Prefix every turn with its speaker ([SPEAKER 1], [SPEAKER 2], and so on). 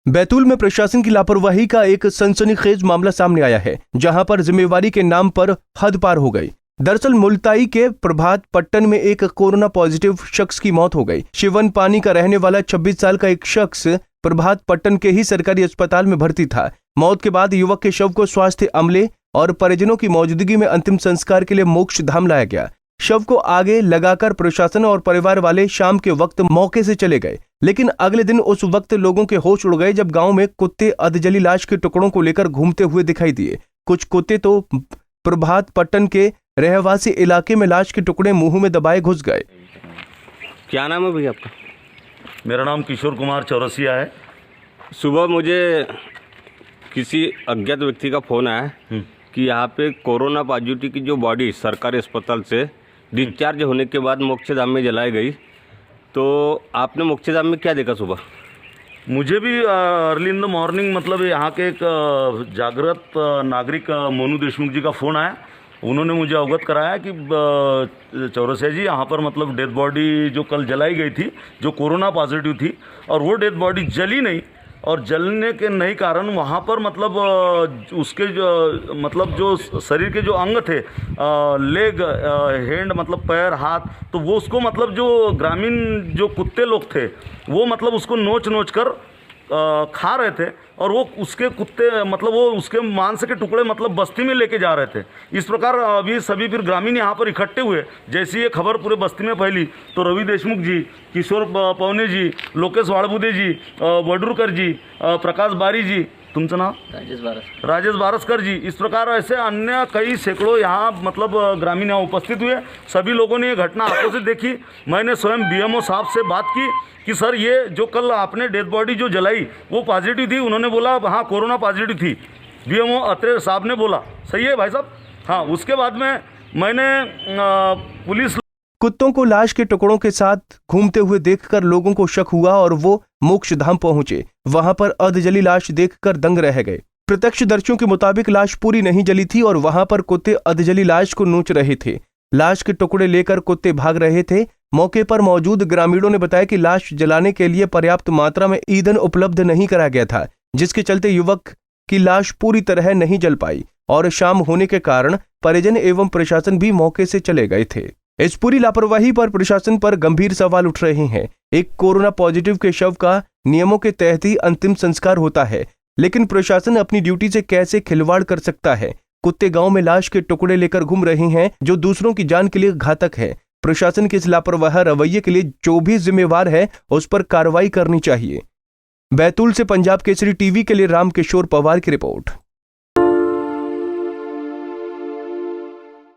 [SPEAKER 1] बैतूल में प्रशासन की लापरवाही का एक सनसनीखेज मामला सामने आया है, जहां पर जिम्मेवारी के नाम पर हद पार हो गई। दरअसल मुल्ताई के प्रभात पट्टन में एक कोरोना पॉजिटिव शख्स की मौत हो गई। शिवन पानी का रहने वाला 26 साल का एक शख्स प्रभात पट्टन के ही सरकारी अस्पताल में भर्ती था। मौत के बाद युवक के शव को स्वास्थ्य अमले और परिजनों की मौजूदगी में अंतिम संस्कार के लिए मोक्ष धाम लाया गया। शव को आगे लगाकर प्रशासन और परिवार वाले शाम के वक्त मौके से चले गए, लेकिन अगले दिन उस वक्त लोगों के होश उड़ गए जब गांव में कुत्ते अधजली लाश के टुकड़ों को लेकर घूमते हुए दिखाई दिए। कुछ कुत्ते तो प्रभात पट्टन के रहवासी इलाके में लाश के टुकड़े मुंह में दबाए घुस गए।
[SPEAKER 2] क्या नाम है भैया आपका?
[SPEAKER 3] मेरा नाम किशोर कुमार चौरसिया है।
[SPEAKER 2] सुबह मुझे किसी अज्ञात व्यक्ति का फ़ोन आया कि यहाँ पे कोरोना पॉजिटिव की जो बॉडी सरकारी अस्पताल से डिस्चार्ज होने के बाद मोक्षधाम में जलाई गई। तो आपने मोक्षधाम में क्या देखा सुबह?
[SPEAKER 3] मुझे भी अर्ली इन द मॉर्निंग मतलब यहाँ के एक जागृत नागरिक मोनू देशमुख जी का फ़ोन आया। उन्होंने मुझे अवगत कराया कि चौरसिया जी यहाँ पर मतलब डेड बॉडी जो कल जलाई गई थी, जो कोरोना पॉजिटिव थी, और वो डेड बॉडी जली नहीं, और जलने के नहीं कारण वहाँ पर मतलब उसके जो मतलब जो शरीर के जो अंग थे, लेग, हैंड मतलब पैर, हाथ, तो वो उसको मतलब जो ग्रामीण जो कुत्ते लोग थे वो मतलब उसको नोच नोच कर खा रहे थे, और वो उसके कुत्ते मतलब वो उसके मांस के टुकड़े मतलब बस्ती में लेके जा रहे थे। इस प्रकार अभी सभी फिर ग्रामीण यहाँ पर इकट्ठे हुए। जैसी ये खबर पूरे बस्ती में फैली तो रवि देशमुख जी, किशोर पवने जी, लोकेश वाड़बुदे जी, वडूरकर जी, प्रकाश बारी जी, तुमचं नाव? राजेश बारसकर जी, इस प्रकार ऐसे अन्य कई सैकड़ों यहाँ मतलब ग्रामीण यहाँ उपस्थित हुए। सभी लोगों ने ये घटना आंखों से देखी। मैंने स्वयं बीएमओ साहब से बात की कि सर ये जो कल आपने डेड बॉडी जो जलाई वो पॉजिटिव थी। उन्होंने बोला हाँ कोरोना पॉजिटिव थी। बीएमओ अत्रे साहब ने बोला सही है भाई साहब। हाँ, उसके बाद में मैंने पुलिस
[SPEAKER 1] कुत्तों को लाश के टुकड़ों के साथ घूमते हुए देखकर लोगों को शक हुआ और वो मोक्षधाम पहुंचे। वहां पर अधजली लाश देखकर दंग रह गए। प्रत्यक्षदर्शियों के मुताबिक लाश पूरी नहीं जली थी और वहां पर कुत्ते अधजली लाश को नोच रहे थे। लाश के टुकड़े लेकर कुत्ते भाग रहे थे। मौके पर मौजूद ग्रामीणों ने बताया कि लाश जलाने के लिए पर्याप्त मात्रा में ईंधन उपलब्ध नहीं कराया गया था, जिसके चलते युवक की लाश पूरी तरह नहीं जल पाई और शाम होने के कारण परिजन एवं प्रशासन भी मौके से चले गए थे। इस पूरी लापरवाही पर प्रशासन पर गंभीर सवाल उठ रहे हैं। एक कोरोना पॉजिटिव के शव का नियमों के तहत ही अंतिम संस्कार होता है, लेकिन प्रशासन अपनी ड्यूटी से कैसे खिलवाड़ कर सकता है? कुत्ते गांव में लाश के टुकड़े लेकर घूम रहे हैं, जो दूसरों की जान के लिए घातक है। प्रशासन के इस लापरवाह रवैये के लिए जो भी जिम्मेवार है उस पर कार्रवाई करनी चाहिए। बैतूल से पंजाब केसरी टीवी के लिए रामकिशोर पवार की रिपोर्ट।